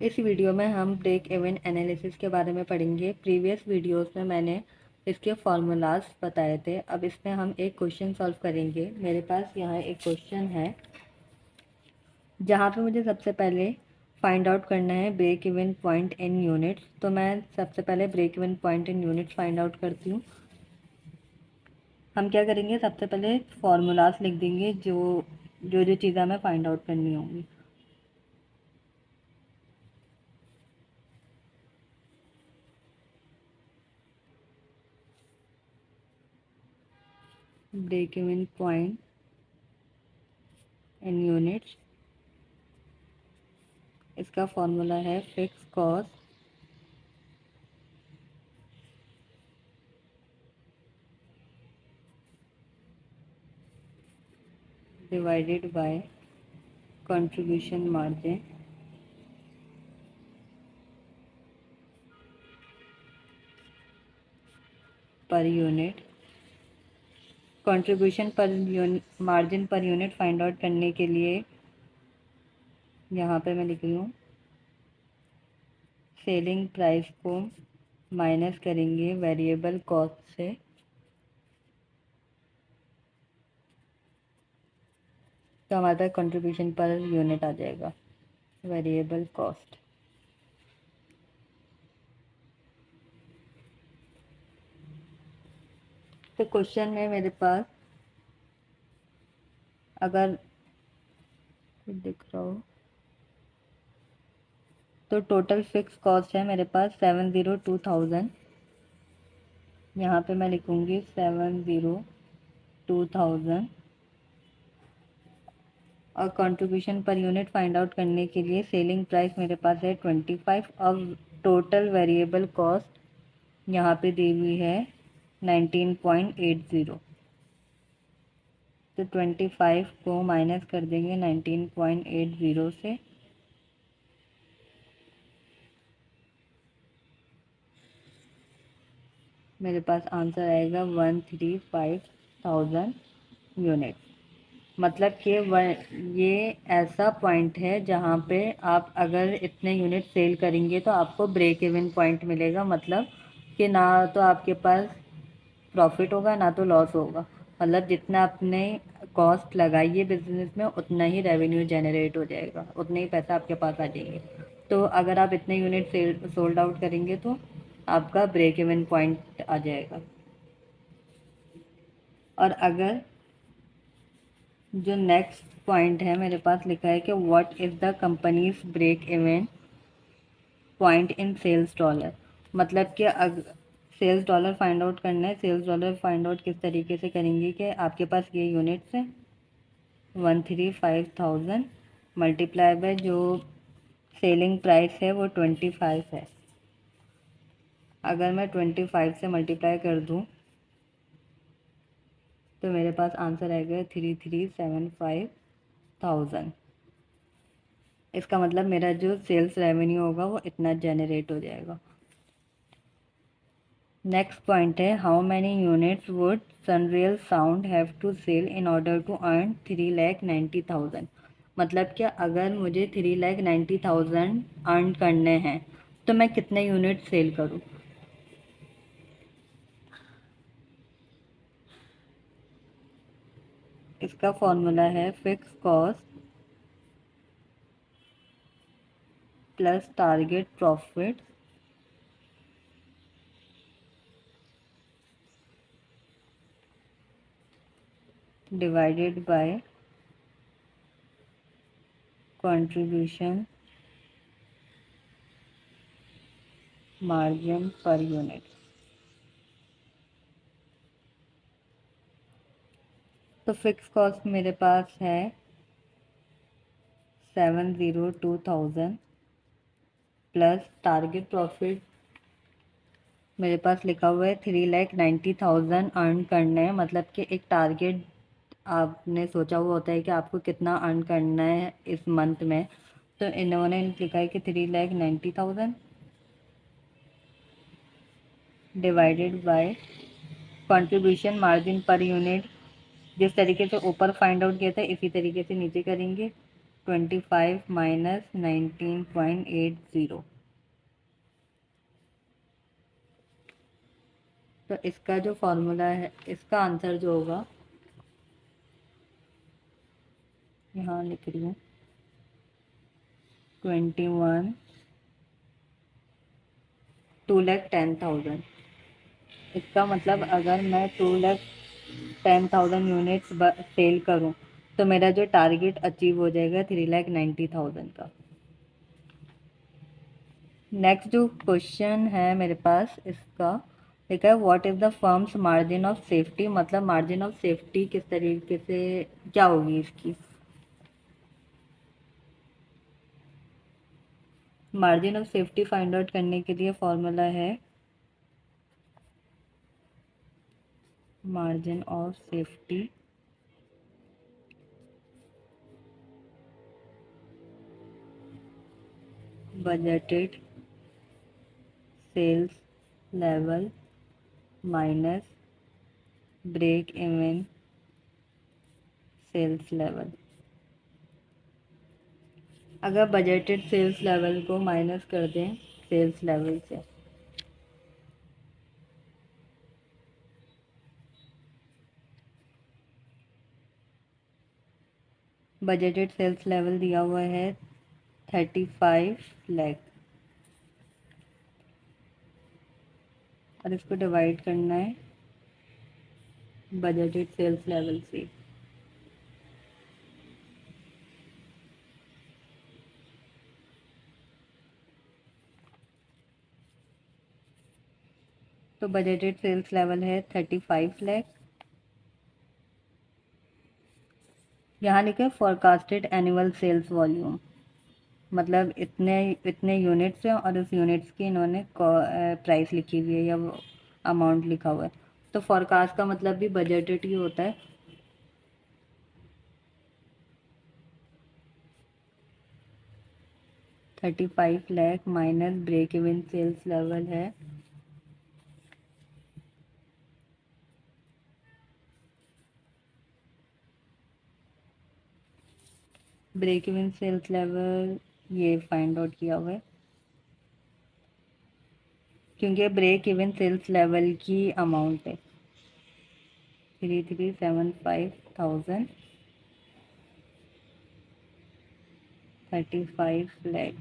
इस वीडियो में हम ब्रेक इवन एनालिसिस के बारे में पढ़ेंगे। प्रीवियस वीडियोस में मैंने इसके फार्मूलाज बताए थे। अब इसमें हम एक क्वेश्चन सॉल्व करेंगे। मेरे पास यहाँ एक क्वेश्चन है जहाँ पे मुझे सबसे पहले फाइंड आउट करना है break even point in units. तो मैं सबसे पहले break even point in units find out करती हूँ। हम क्या करेंगे, सबसे पहले फार्मूलाज लिख देंगे जो जो जो चीज़ें हमें फाइंड आउट करनी होंगी। Break even point in units, इसका फॉर्मूला है fix cost divided by contribution margin per unit. Contribution per margin per unit find out करने के लिए यहाँ पे मैं लिख रही हूँ सेलिंग प्राइस को माइनस करेंगे वेरिएबल कॉस्ट से, तो हमारे पास कंट्रीब्यूशन पर यूनिट आ जाएगा वेरिएबल कॉस्ट। तो क्वेश्चन में मेरे पास अगर दिख रहा हो तो टोटल फिक्स कॉस्ट है मेरे पास 702,000। यहाँ पे मैं लिखूँगी 702,000 और कंट्रीब्यूशन पर यूनिट फाइंड आउट करने के लिए सेलिंग प्राइस मेरे पास है 25। अब टोटल वेरिएबल कॉस्ट यहाँ पे दी हुई है 19.80। तो 25 को माइनस कर देंगे 19.80 से, मेरे पास आंसर आएगा 135,000 यूनिट। मतलब कि ये ऐसा पॉइंट है जहाँ पे आप अगर इतने यूनिट सेल करेंगे तो आपको ब्रेक इवन पॉइंट मिलेगा। मतलब कि ना तो आपके पास प्रॉफिट होगा ना तो लॉस होगा। मतलब जितना आपने कॉस्ट लगाई है बिजनेस में उतना ही रेवेन्यू जनरेट हो जाएगा, उतने ही पैसा आपके पास आ जाएंगे। तो अगर आप इतने यूनिट सोल्ड आउट करेंगे तो आपका ब्रेक इवन पॉइंट आ जाएगा। और अगर जो नेक्स्ट पॉइंट है मेरे पास लिखा है कि what is the company's break even point in sales dollar. मतलब कि सेल्स डॉलर फाइंड आउट करना है। सेल्स डॉलर फाइंड आउट किस तरीके से करेंगे कि आपके पास ये यूनिट्स है 135,000 मल्टीप्लाई बाय जो सेलिंग प्राइस है वो 25 है। अगर मैं 25 से मल्टीप्लाई कर दूं तो मेरे पास आंसर आएगा 3375,000। इसका मतलब मेरा जो सेल्स रेवेन्यू होगा वो इतना जनरेट हो जाएगा। नेक्स्ट पॉइंट है how many units would surreal sound have to sell in order to earn 3,90,000। मतलब कि अगर मुझे 3,90,000 अर्न करने हैं तो मैं कितने यूनिट सेल करूँ। इसका फॉर्मूला है fix cost plus target profit divided by contribution margin per unit. तो फिक्स कॉस्ट मेरे पास है 702,000 प्लस टारगेट प्रॉफिट मेरे पास लिखा हुआ है 3,90,000 अर्न करना है। मतलब कि एक टारगेट आपने सोचा हुआ होता है कि आपको कितना अर्न करना है इस मंथ में। तो इन्होंने लिखा है कि 3,90,000 divided by contribution margin per unit. जिस तरीके से ऊपर फाइंड आउट किया था इसी तरीके से नीचे करेंगे। 25 माइनस 19.80। तो इसका जो फॉर्मूला है, इसका आंसर जो होगा, यहाँ लिख रही हूँ 21 2,10,000। इसका मतलब अगर मैं 2,10,000 यूनिट्स सेल करूँ तो मेरा जो टारगेट अचीव हो जाएगा 3,90,000 का। नेक्स्ट जो क्वेश्चन है मेरे पास, इसका लिखा है what is the firm's margin of safety. मतलब मार्जिन ऑफ सेफ्टी किस तरीके से, क्या होगी इसकी। Margin of safety find out करने के लिए फॉर्मूला है margin of safety budgeted sales level minus break even sales level. अगर बजटेड सेल्स लेवल को माइनस कर दें सेल्स लेवल से, बजटेड सेल्स लेवल दिया हुआ है 35 लाख, और इसको डिवाइड करना है बजटेड सेल्स लेवल से। तो बजटेड सेल्स लेवल है 35 लाख। यहाँ लिखे फोरकास्टेड एनुअल सेल्स वॉल्यूम, मतलब इतने इतने यूनिट्स हैं और उस यूनिट्स की इन्होंने प्राइस लिखी हुई है या अमाउंट लिखा हुआ है। तो फोरकास्ट का मतलब भी बजटेड ही होता है। $35 lakh minus break even sales level है ब्रेक इवन सेल्स लेवल, ये फाइंड आउट किया हुआ है क्योंकि ब्रेक इवन सेल्स लेवल की अमाउंट है 3,375,000, 35 लाख।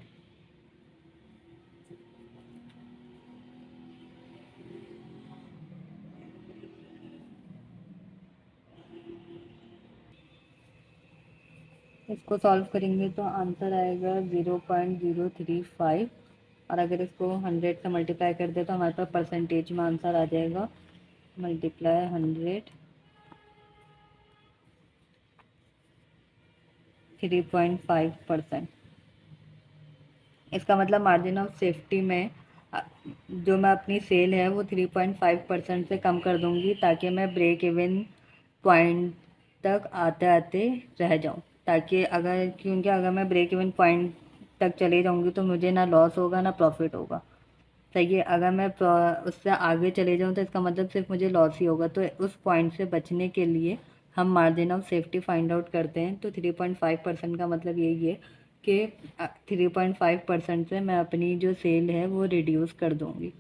इसको सॉल्व करेंगे तो आंसर आएगा 0.035, और अगर इसको 100 से मल्टीप्लाई कर दे तो हमारे पास परसेंटेज में आंसर आ जाएगा मल्टीप्लाई 100 3.5%। इसका मतलब मार्जिन ऑफ सेफ्टी में जो मैं अपनी सेल है वो 3.5% से कम कर दूंगी ताकि मैं ब्रेक इवन पॉइंट तक आते आते रह जाऊं, ताकि अगर, क्योंकि अगर मैं ब्रेक इवन पॉइंट तक चले जाऊंगी तो मुझे ना लॉस होगा ना प्रॉफिट होगा। सही है, अगर मैं उससे आगे चले जाऊं तो इसका मतलब सिर्फ मुझे लॉस ही होगा। तो उस पॉइंट से बचने के लिए हम margin of safety find out करते हैं। तो 3.5% का मतलब यही है कि 3.5% से मैं अपनी जो सेल है वो रिड्यूस कर दूंगी।